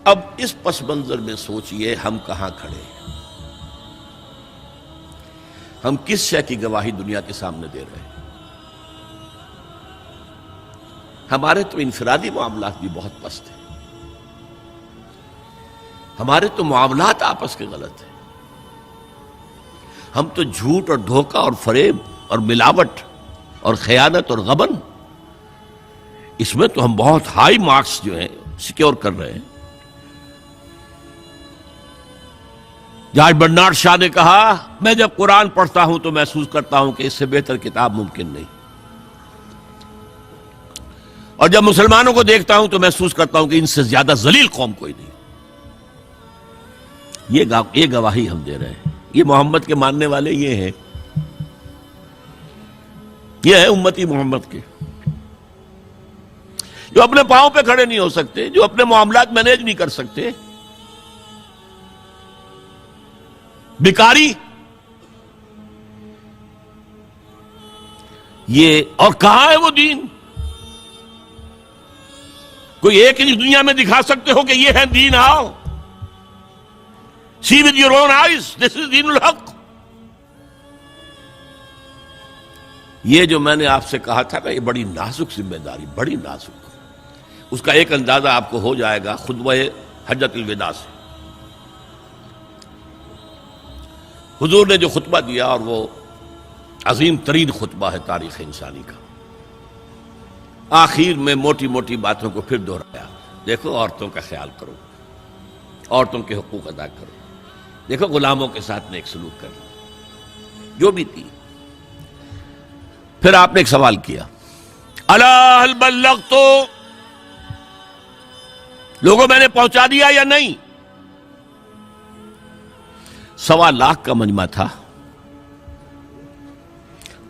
اب اس پس منظر میں سوچئے ہم کہاں کھڑے ہیں، ہم کس شے کی گواہی دنیا کے سامنے دے رہے ہیں؟ ہمارے تو انفرادی معاملات بھی بہت پست ہیں، ہمارے تو معاملات آپس کے غلط ہیں، ہم تو جھوٹ اور دھوکہ اور فریب اور ملاوٹ اور خیانت اور غبن، اس میں تو ہم بہت ہائی مارکس جو ہیں سیکیور کر رہے ہیں۔ جارج برنارڈ شاہ نے کہا، میں جب قرآن پڑھتا ہوں تو محسوس کرتا ہوں کہ اس سے بہتر کتاب ممکن نہیں، اور جب مسلمانوں کو دیکھتا ہوں تو محسوس کرتا ہوں کہ ان سے زیادہ ذلیل قوم کوئی نہیں۔ یہ گواہی ہم دے رہے ہیں، یہ محمد کے ماننے والے یہ ہیں، یہ ہے امتی محمد کے، جو اپنے پاؤں پہ کھڑے نہیں ہو سکتے، جو اپنے معاملات مینیج نہیں کر سکتے، بیکاری، یہ اور کہاں ہے وہ دین؟ کوئی ایک ہی دنیا میں دکھا سکتے ہو کہ یہ ہے دین؟ آؤ see with your own eyes, this is دین الحق۔ یہ جو میں نے آپ سے کہا تھا کہ یہ بڑی نازک ذمہ داری، بڑی نازک، اس کا ایک اندازہ آپ کو ہو جائے گا خطبہ حجۃ الوداع سے۔ حضور نے جو خطبہ دیا، اور وہ عظیم ترین خطبہ ہے تاریخ انسانی کا، آخر میں موٹی موٹی باتوں کو پھر دہرایا۔ دیکھو عورتوں کا خیال کرو، عورتوں کے حقوق ادا کرو، دیکھو غلاموں کے ساتھ نیک سلوک کرنا، جو بھی تھی۔ پھر آپ نے ایک سوال کیا، الا هل بلغت، لوگوں میں نے پہنچا دیا یا نہیں؟ 1.25 لاکھ کا مجمع تھا،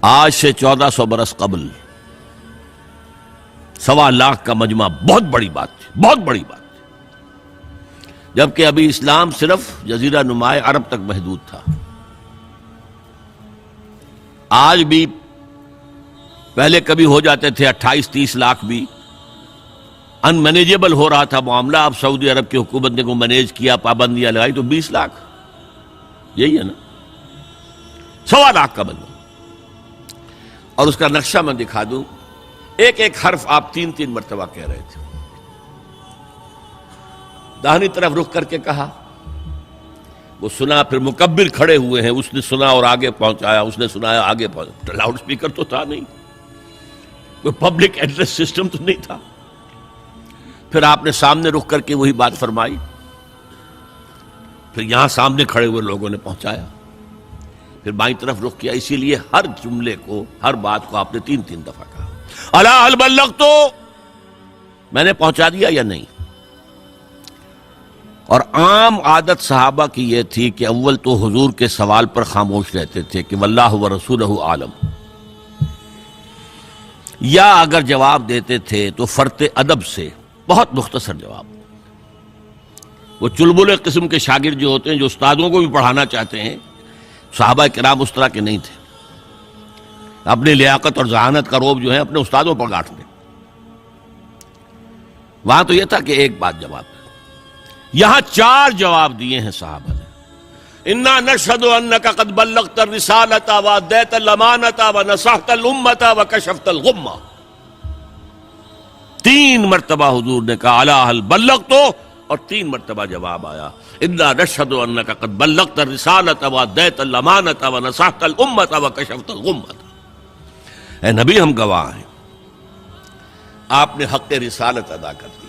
آج سے 1400 برس قبل 1.25 لاکھ کا مجمع بہت بڑی بات تھی، بہت بڑی بات تھی، جبکہ ابھی اسلام صرف جزیرہ نما عرب تک محدود تھا۔ آج بھی پہلے کبھی ہو جاتے تھے 28-30 لاکھ بھی، ان مینیجیبل ہو رہا تھا معاملہ۔ اب سعودی عرب کی حکومت نے کو مینیج کیا، پابندیاں لگائی تو 20 لاکھ، یہی ہے نا، 1.25 لاکھ کا مجمع۔ اور اس کا نقشہ میں دکھا دوں، ایک ایک حرف آپ 3 مرتبہ کہہ رہے تھے۔ داہنی طرف رخ کر کے کہا، وہ سنا، پھر مکبر کھڑے ہوئے ہیں، اس نے سنا اور آگے پہنچایا، اس نے سنایا آگے پہنچایا۔ لاؤڈ سپیکر تو تھا نہیں، کوئی پبلک ایڈریس سسٹم تو نہیں تھا۔ پھر آپ نے سامنے رخ کر کے وہی بات فرمائی، پھر یہاں سامنے کھڑے ہوئے لوگوں نے پہنچایا، پھر بائیں طرف رخ کیا۔ اسی لیے ہر جملے کو، ہر بات کو آپ نے 3 دفعہ کہا، الا هل بلغت، میں نے پہنچا دیا یا نہیں؟ اور عام عادت صحابہ کی یہ تھی کہ اول تو حضور کے سوال پر خاموش رہتے تھے کہ واللہ ورسولہ عالم، یا اگر جواب دیتے تھے تو فرط ادب سے بہت مختصر جواب۔ وہ چلبلے قسم کے شاگرد جو ہوتے ہیں، جو استادوں کو بھی پڑھانا چاہتے ہیں، صحابہ کرام اس طرح کے نہیں تھے، اپنی لیاقت اور ذہانت کا روب جو ہے اپنے استادوں پر گاٹھ دیں۔ وہاں تو یہ تھا کہ ایک بات جواب، یہاں 4 جواب دیے ہیں صحابہ نے۔ انا نشهد انك قد بلغت الرسالة واديت الامانة ونصحت الامة وكشفت الغمة۔ 3 مرتبہ حضور نے کہا الا هل بلغت، اور 3 مرتبہ جواب آیا انا نشهد انك قد بلغت الرسالة واديت الامانة ونصحت الامة وكشفت الغمة۔ اے نبی، ہم گواہ ہیں، آپ نے حق رسالت ادا کر دیا،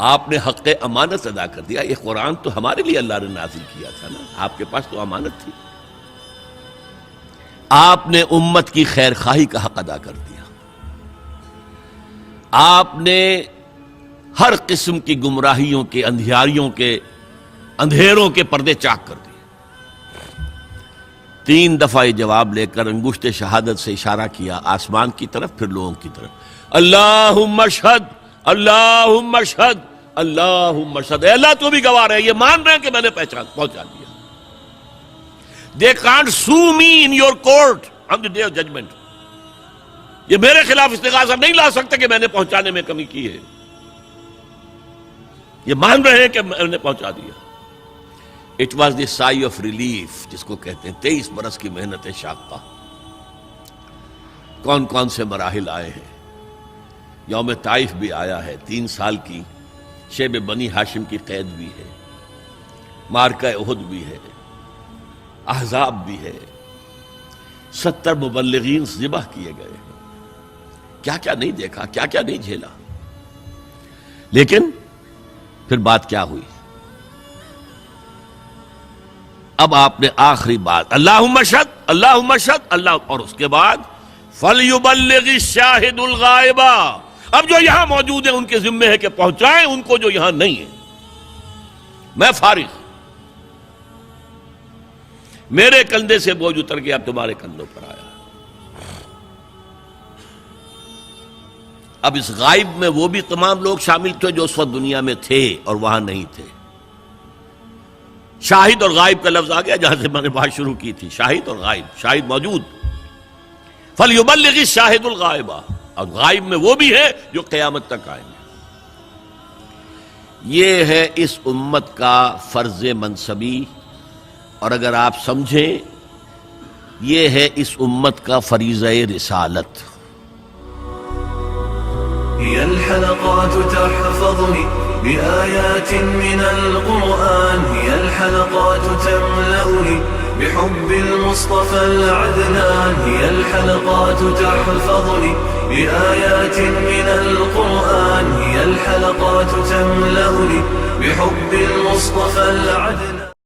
آپ نے حق امانت ادا کر دیا۔ یہ قرآن تو ہمارے لیے اللہ نے نازل کیا تھا نا، آپ کے پاس تو امانت تھی۔ آپ نے امت کی خیر خواہی کا حق ادا کر دیا، آپ نے ہر قسم کی گمراہیوں کے، اندھیاریوں کے، اندھیروں کے پردے چاک کر دیے۔ 3 دفعہ یہ جواب لے کر انگشت شہادت سے اشارہ کیا آسمان کی طرف، پھر لوگوں کی طرف، اللہم اشہد، اللہم اشہد، اللہم اشہد۔ اے اللہ تو بھی گواہ رہے، یہ مان رہے ہیں کہ میں نے پہنچا دیا۔ They can't sue me in your court on the day of judgment۔ یہ میرے خلاف استغاثہ نہیں لا سکتے کہ میں نے پہنچانے میں کمی کی ہے۔ یہ مان رہے ہیں کہ میں نے پہنچا دیا. It was the sigh of relief جس کو کہتے ہیں. 23 برس کی محنت شاقہ. کون کون سے مراحل آئے ہیں. یوم طائف بھی آیا ہے, 3 سال کی شیب بنی ہاشم کی قید بھی ہے, معرکہ احد بھی ہے, احزاب بھی ہے, 70 مبلغین ذبح کیے گئے ہیں. کیا کیا نہیں دیکھا, کیا کیا نہیں جھیلا. لیکن پھر بات کیا ہوئی؟ اب آپ نے آخری بات اللہم اشہد اللہم اشہد اللہ, اور اس کے بعد فَلْيُبَلِّغِ الشَّاهِدُ الْغَائِبَ. اب جو یہاں موجود ہیں ان کے ذمے ہے کہ پہنچائیں ان کو جو یہاں نہیں ہے. میں فارغ, میرے کندھے سے بوجھ اتر گیا, اب تمہارے کندھوں پر آیا. اب اس غائب میں وہ بھی تمام لوگ شامل تھے جو اس وقت دنیا میں تھے اور وہاں نہیں تھے. شاہد اور غائب کا لفظ آ گیا جہاں سے میں نے بات شروع کی تھی. شاہد اور غائب, شاہد موجود. فَلْيُبَلِّغِ الشَّاهِدُ الْغَائِبَ, اور غائب میں وہ بھی ہے جو قیامت تک آئیں گے. یہ ہے اس امت کا فرض منصبی, اور اگر آپ سمجھیں یہ ہے اس امت کا فریضہ رسالت. هي الحلقات تحفظني بآيات من القرآن, هي الحلقات تملأني بحب المصطفى العدنان, هي الحلقات تحفظني بآيات من القرآن, هي الحلقات تملأني بحب المصطفى العدنان.